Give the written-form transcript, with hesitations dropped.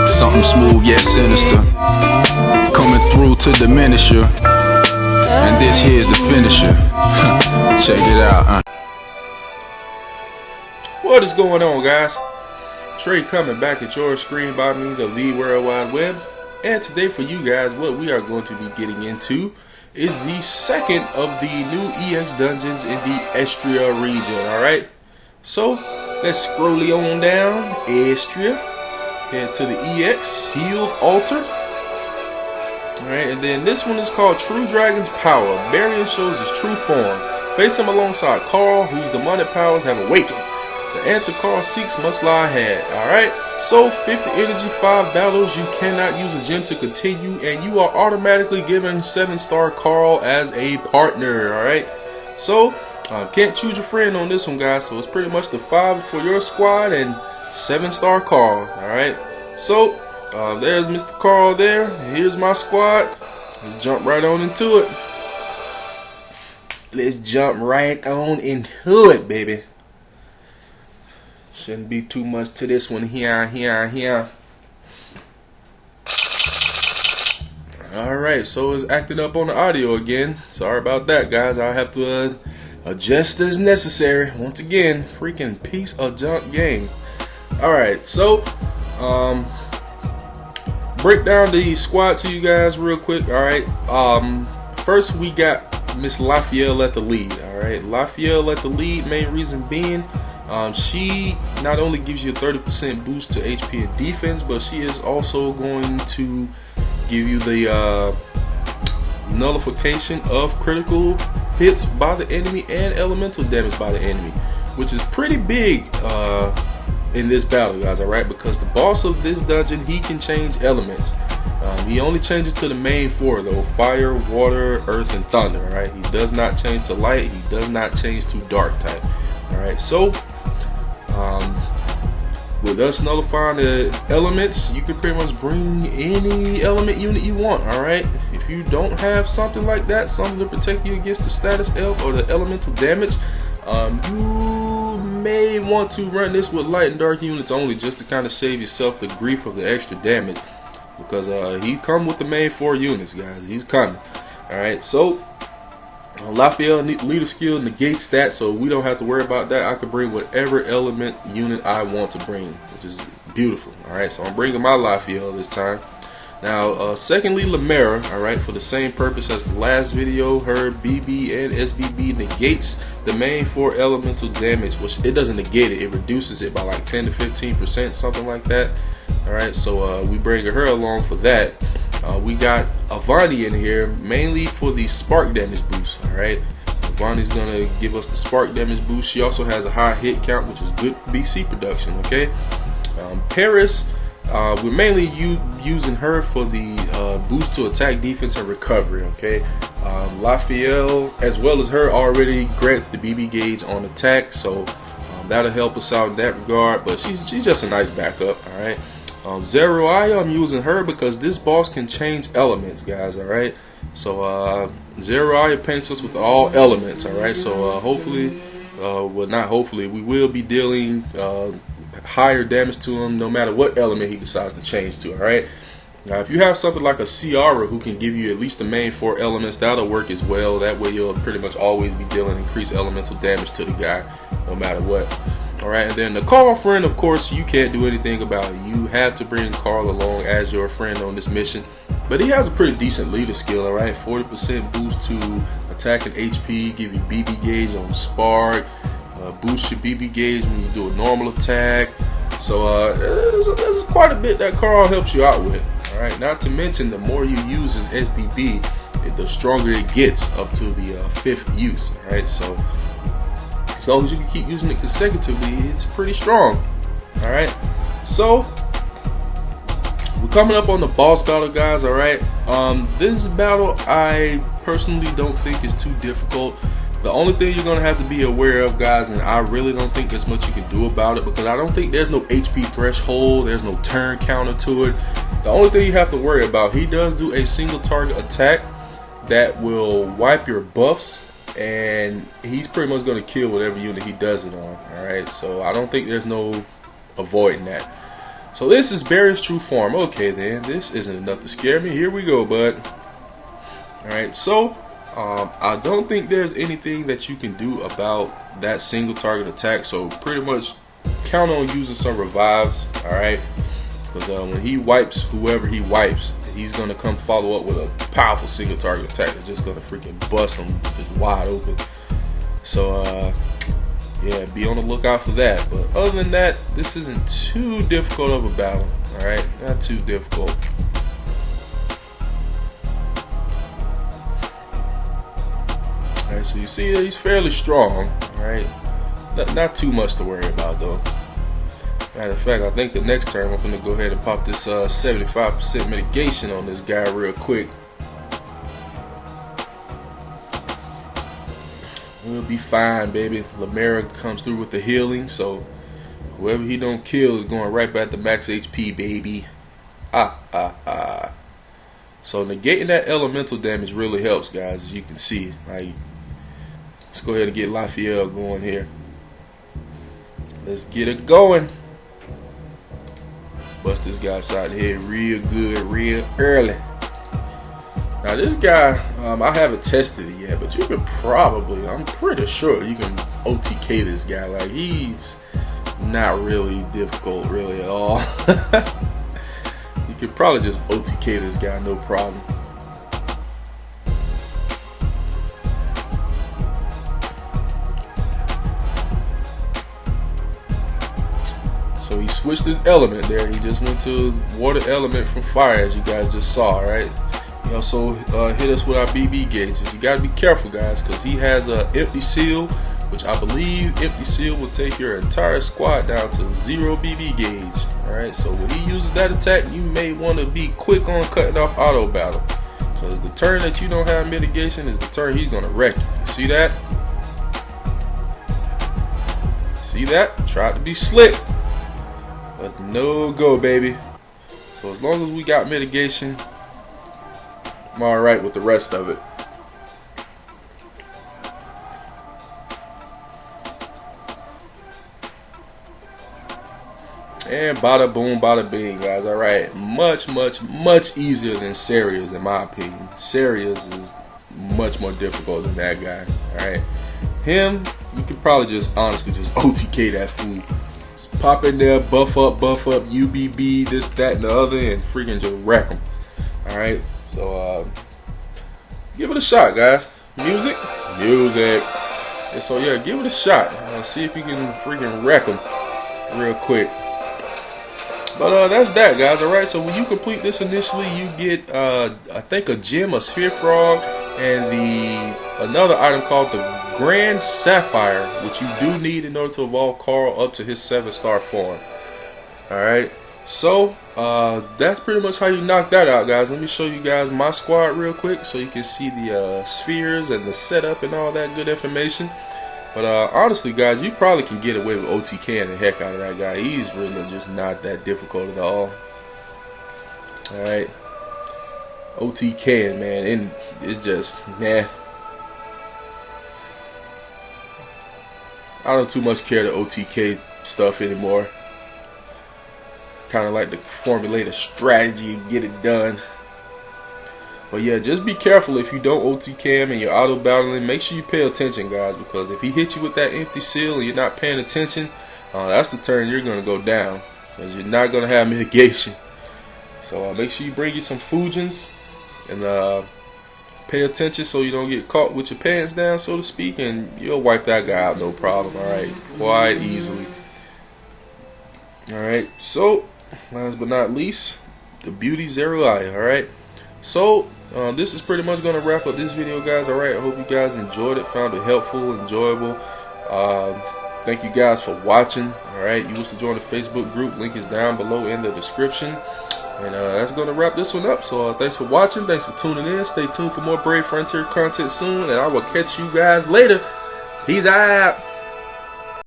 Something smooth yet sinister, coming through to diminish you. And this here's the finisher. Check it out. What is going on, guys? Trey coming back at your screen by means of the World Wide Web. And today for you guys, what we are going to be getting into is the second of the new EX dungeons in the Estria region. Alright, so let's scroll on down Estria, head to the EX Sealed Altar. Alright, and then this one is called True Dragon's Power. Barian shows his true form. Face him alongside Karl, whose demonic powers have awakened. The answer Karl seeks must lie ahead. Alright, so 50 energy, 5 battles. You cannot use a gem to continue, and you are automatically given 7-star Karl as a partner. Alright, so can't choose your friend on this one, guys. So it's pretty much the 5 for your squad and 7-star Karl. Alright, so there's Mr. Karl there. Here's my squad. Let's jump right on into it. Let's jump right on into it, baby. Shouldn't be too much to this one here. Alright, so it's acting up on the audio again. Sorry about that, guys. I'll have to adjust as necessary. Once again, freaking piece of junk game. Alright, so break down the squad to you guys real quick. Alright, first we got Miss Lafayette at the lead. Alright, Lafayette at the lead, main reason being she not only gives you a 30% boost to HP and defense, but she is also going to give you the nullification of critical hits by the enemy and elemental damage by the enemy, which is pretty big in this battle, guys. Alright, because the boss of this dungeon, he can change elements. He only changes to the main 4 though: fire, water, earth, and thunder. Alright, he does not change to light. He does not change to dark type. Alright, so with us nullifying the elements, you can pretty much bring any element unit you want. Alright, if you don't have something like that, something to protect you against the status elf or the elemental damage, you may want to run this with light and dark units only, just to kind of save yourself the grief of the extra damage, because he come with the main 4 units, guys. He's coming. Alright, so Lafayette leader skill negates that, so we don't have to worry about that. I can bring whatever element unit I want to bring, which is beautiful. Alright, so I'm bringing my Lafayette this time. Now, secondly, Lamera, alright, for the same purpose as the last video, her BB and SBB negates the main 4 elemental damage, which it doesn't negate it, it reduces it by like 10 to 15%, something like that. Alright, so we bring her along for that. We got Avani in here mainly for the spark damage boost. Alright, Avani's gonna give us the spark damage boost. She also has a high hit count, which is good BC production. Okay, Paris, we're mainly using her for the boost to attack, defense, and recovery. Okay, Lafayette, as well as her, already grants the BB gauge on attack, so that'll help us out in that regard. But she's just a nice backup. All right. Seria, I'm using her because this boss can change elements, guys. Alright, so Seria paints us with all elements. Alright, so hopefully, well, not hopefully, we will be dealing higher damage to him no matter what element he decides to change to. Alright, now if you have something like a Ciara who can give you at least the main 4 elements, that'll work as well. That way you'll pretty much always be dealing increased elemental damage to the guy no matter what. Alright, and then the Karl friend, of course, you can't do anything about it. You have to bring Karl along as your friend on this mission. But he has a pretty decent leader skill, alright? 40% boost to attack and HP, give you BB gauge on spark, boost your BB gauge when you do a normal attack. So there's quite a bit that Karl helps you out with. Alright, not to mention the more you use his SBB, the stronger it gets up to the 5th use. Alright, so as long as you can keep using it consecutively, it's pretty strong. Alright, so we're coming up on the boss battle, guys. Alright, this battle I personally don't think is too difficult. The only thing you're going to have to be aware of, guys, and I really don't think there's much you can do about it, because I don't think there's no HP threshold, there's no turn counter to it. The only thing you have to worry about, he does do a single target attack that will wipe your buffs and he's pretty much going to kill whatever unit he does it on. Alright, so I don't think there's no avoiding that. So this is Barry's true form. Okay then, this isn't enough to scare me. Here we go, bud. Alright, so I don't think there's anything that you can do about that single target attack, so pretty much count on using some revives. Alright, because when he wipes whoever he wipes, he's going to come follow up with a powerful single target attack that's just going to freaking bust him just wide open. So yeah, be on the lookout for that. But other than that, this isn't too difficult of a battle. Alright, not too difficult. Alright, so you see he's fairly strong. Alright, not too much to worry about though. Matter of fact, I think the next turn I'm going to go ahead and pop this 75% mitigation on this guy real quick. We'll be fine, baby. Lamera comes through with the healing, so whoever he don't kill is going right back to max HP, baby. So negating that elemental damage really helps, guys, as you can see. Like, let's go ahead and get Lafayette going here. Let's get it going. Bust this guy upside the head real good, real early. Now this guy, I haven't tested it yet, but you can probably, I'm pretty sure you can OTK this guy. Like, he's not really difficult really at all. You could probably just OTK this guy, no problem. So he switched his element there. He just went to water element from fire, as you guys just saw, right? He also hit us with our BB gauges. You got to be careful, guys, because he has an empty seal, which I believe empty seal will take your entire squad down to 0 BB gauge. Alright, so when he uses that attack, you may want to be quick on cutting off auto battle, because the turn that you don't have mitigation is the turn he's going to wreck you. You see that? See that? Tried to be slick, but no go, baby. So as long as we got mitigation, I'm alright with the rest of it. And bada boom, bada bing, guys. Alright, much easier than Seria's, in my opinion. Seria's is much more difficult than that guy. Alright, him, you could probably just honestly just OTK that fool. Just pop in there, buff up, UBB, this, that, and the other, and freaking just wreck him. Alright, so give it a shot, guys. Music. And so yeah, give it a shot. See if you can freaking wreck him real quick. But that's that, guys. Alright, so when you complete this initially, you get I think a gem, a sphere frog, and another item called the Grand Sapphire, which you do need in order to evolve Karl up to his 7-star form. Alright, so that's pretty much how you knock that out, guys. Let me show you guys my squad real quick so you can see the spheres and the setup and all that good information. But honestly, guys, you probably can get away with OTKing the heck out of that guy. He's really just not that difficult at all. Alright, OTKing, man, and it's just, nah. I don't too much care the OTK stuff anymore. Kind of like to formulate a strategy and get it done. But yeah, just be careful if you don't OTK him and you're auto battling. Make sure you pay attention, guys, because if he hits you with that empty seal and you're not paying attention, that's the turn you're going to go down, because you're not going to have mitigation. So make sure you bring you some Fujins and pay attention so you don't get caught with your pants down, so to speak, and you'll wipe that guy out no problem. Alright, quite easily. Alright, so last but not least, the beauty Zero Eye. Alright, so this is pretty much going to wrap up this video, guys. Alright, I hope you guys enjoyed it, found it helpful, enjoyable. Thank you guys for watching. Alright, you wish to join the Facebook group, link is down below in the description. And that's going to wrap this one up. So thanks for watching, thanks for tuning in. Stay tuned for more Brave Frontier content soon, and I will catch you guys later. Peace out.